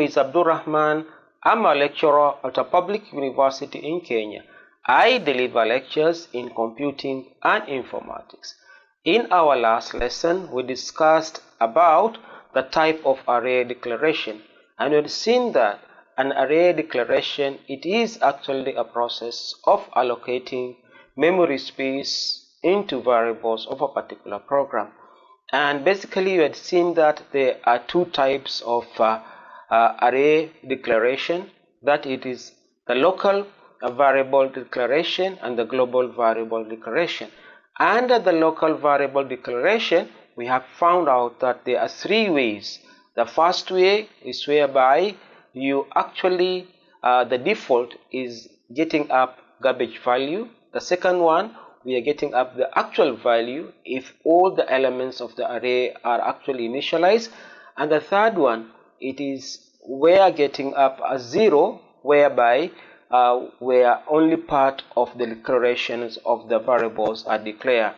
is Abdul Rahman. I'm a lecturer at a public university in Kenya. I deliver lectures in computing and informatics. In our last lesson, we discussed about the type of array declaration, and we had seen that an array declaration, it is actually a process of allocating memory space into variables of a particular program. And basically you had seen that there are two types of array declaration, that it is the local variable declaration and the global variable declaration. Under the local variable declaration, we have found out that there are three ways. The first way is whereby you actually the default is getting up garbage value. The second one, we are getting up the actual value if all the elements of the array are actually initialized. And the third one, it is we are getting up a 0, whereby where only part of the declarations of the variables are declared.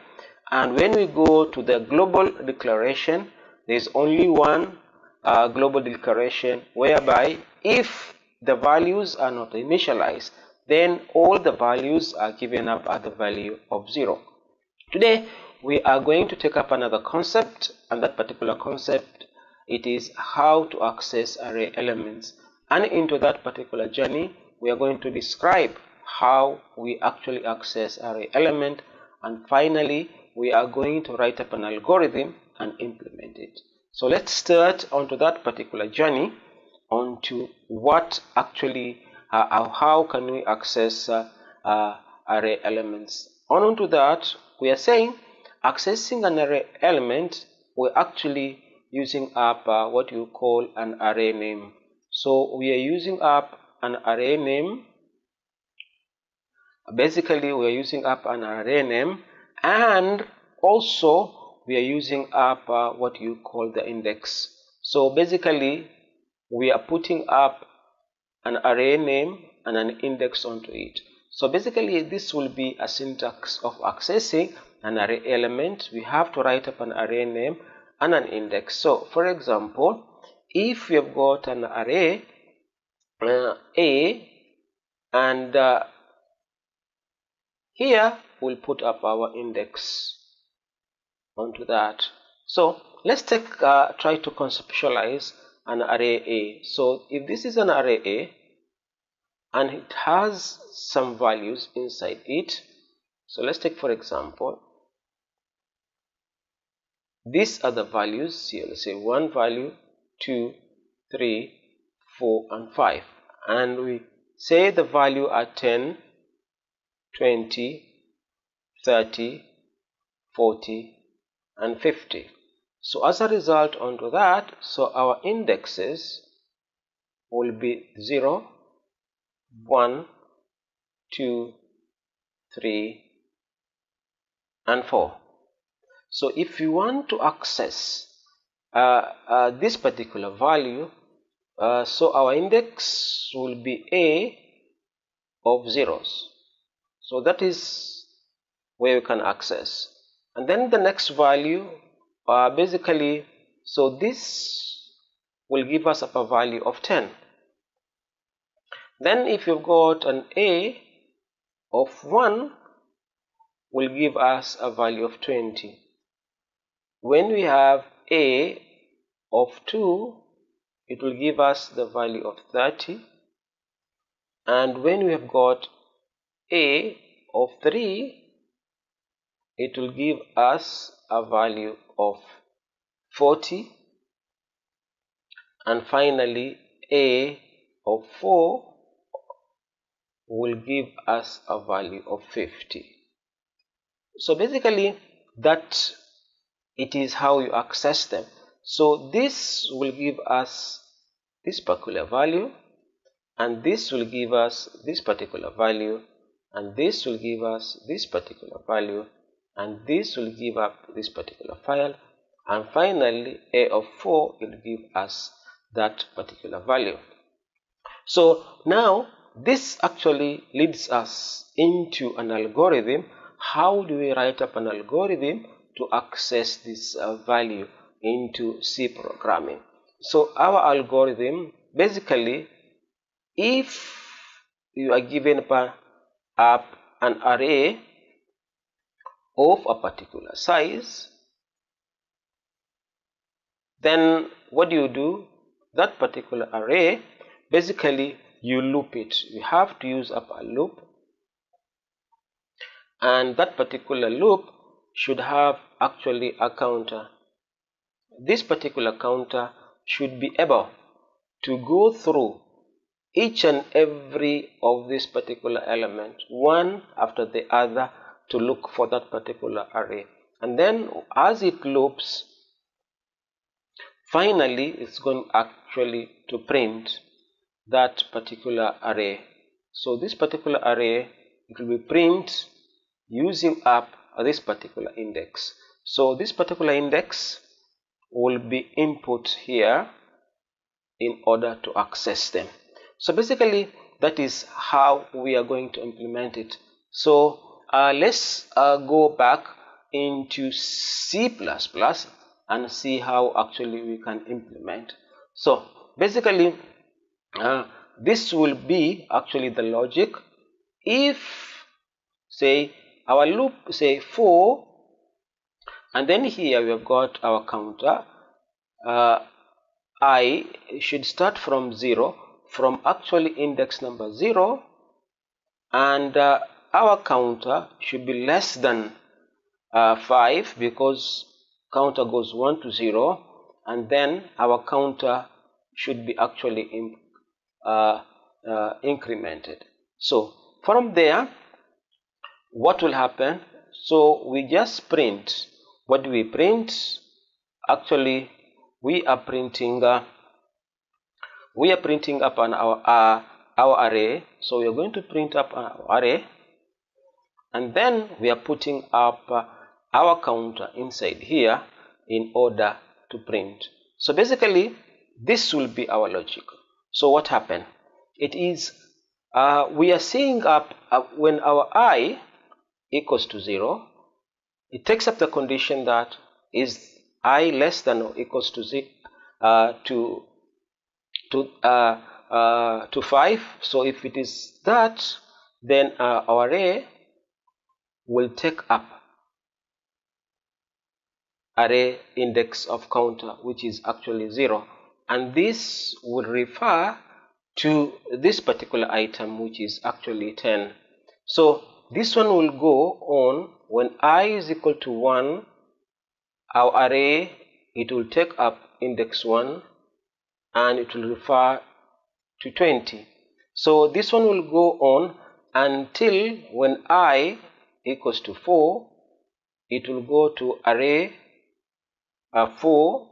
And when we go to the global declaration, there is only one global declaration, whereby if the values are not initialized, then all the values are given up at the value of 0. Today we are going to take up another concept, and that particular concept, it is how to access array elements. And into that particular journey, we are going to describe how we actually access array element, and finally we are going to write up an algorithm and implement it. So let's start onto that particular journey, onto what actually how can we access array elements. Onto that, we are saying accessing an array element, we're actually using up what you call an array name. So we are using up an array name. Basically we are using up an array name, and also we are using up what you call the index. So basically we are putting up an array name and an index onto it. So basically this will be a syntax of accessing an array element. We have to write up an array name and an index. So for example, if we have got an array A, and here we'll put up our index onto that. So let's try to conceptualize an array A. So if this is an array A and it has some values inside it, so let's take for example, these are the values here. Let's say 1 value, 2, 3, 4 and 5, and we say the value are 10, 20, 30, 40 and 50. So as a result onto that, so our indexes will be 0, 1, 2, 3 and 4. So if you want to access this particular value, so our index will be A of zeros. So that is where you can access. And then the next value, basically, so this will give us up a value of 10. Then if you've got an A of 1, will give us a value of 20. When we have A of 2, it will give us the value of 30. And when we have got A of 3, it will give us a value of 40. And finally, A of 4 will give us a value of 50. So basically that it is how you access them. So this will give us this particular value, and this will give us this particular value, and this will give us this particular value, and this will give up this particular file, and finally A of 4 will give us that particular value. So now this actually leads us into an algorithm. How do we write up an algorithm to access this value into C programming? So our algorithm basically, if you are given up an array of a particular size, then what do? That particular array, basically you loop it. You have to use up a loop, and that particular loop should have actually a counter. This particular counter should be able to go through each and every of this particular element one after the other to look for that particular array, and then as it loops, finally it's going actually to print that particular array. So this particular array, it will be print using up this particular index. So this particular index will be input here in order to access them. So basically that is how we are going to implement it. So let's go back into C++ and see how actually we can implement. So basically this will be actually the logic. If say our loop say 4, and then here we have got our counter, I should start from 0, from actually index number 0, and our counter should be less than 5, because counter goes 1 to 0, and then our counter should be actually incremented. So from there, what will happen? So we just print. What do we print? Actually, we are printing up on our array. So we are going to print up our array, and then we are putting up our counter inside here in order to print. So basically, this will be our logic. So what happened? It is we are seeing up when our I equals to 0, it takes up the condition that is I less than or equals to 5. So if it is that, then our array will take up array index of counter, which is actually 0, and this will refer to this particular item, which is actually 10. So this one will go on when I is equal to 1. Our array, it will take up index 1 and it will refer to 20. So this one will go on until when I equals to 4, it will go to array 4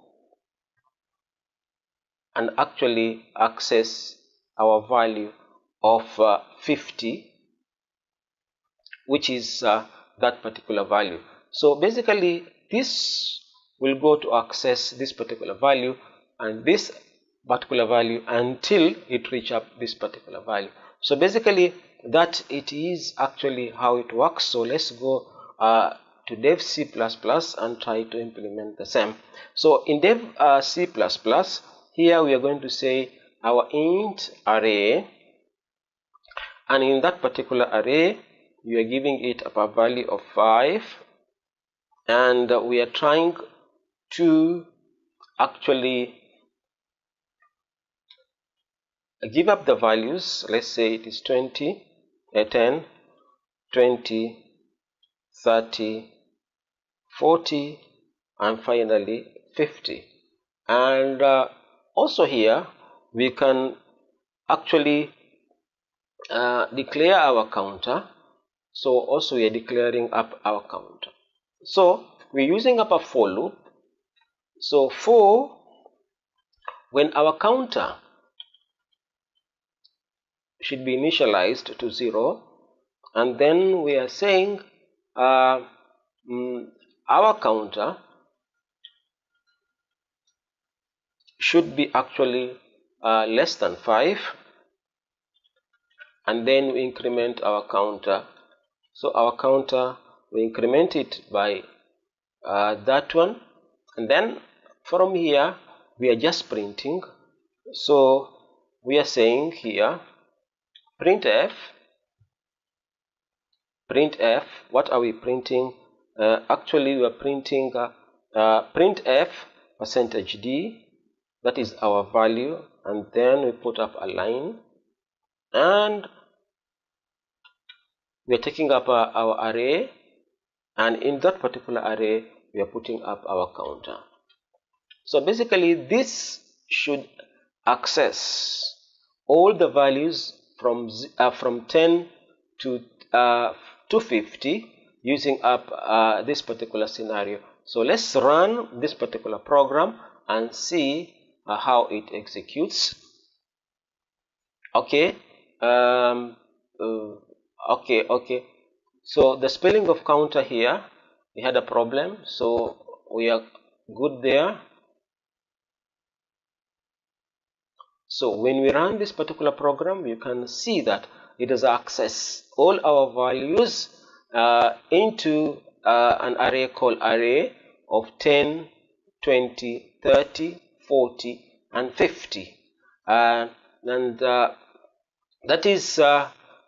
and actually access our value of 50, which is that particular value. So basically this will go to access this particular value and this particular value until it reach up this particular value. So basically that it is actually how it works. So let's go to dev C++ and try to implement the same. So in dev C++, here we are going to say our int array, and in that particular array we are giving it a value of 5, and we are trying to actually give up the values. Let's say it is 20, 10, 20, 30, 40, and finally 50. And also here we can actually declare our counter. So also we are declaring up our counter. So we're using up a for loop. So for when our counter should be initialized to 0, and then we are saying our counter should be actually less than 5, and then we increment our counter. So our counter, we increment it by that one, and then from here we are just printing. So we are saying here printf. What are we printing? Actually, we are printing printf %d, that is our value, and then we put up a line, and we are taking up our array, and in that particular array we are putting up our counter. So basically this should access all the values from 10 to 250 using up this particular scenario. So let's run this particular program and see how it executes. Okay. Okay. So the spelling of counter here, we had a problem, so we are good there. So when we run this particular program, you can see that it does access all our values into an array called array of 10, 20, 30, 40, and 50. And that is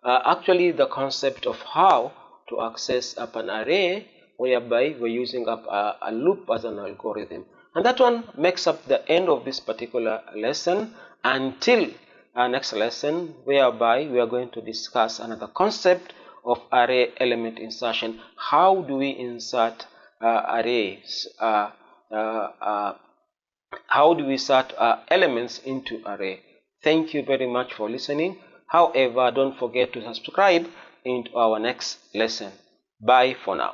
actually the concept of how to access up an array, whereby we're using up a loop as an algorithm. And that one makes up the end of this particular lesson, until our next lesson, whereby we are going to discuss another concept of array element insertion. How do we insert arrays? How do we insert elements into array? Thank you very much for listening. However, don't forget to subscribe into our next lesson. Bye for now.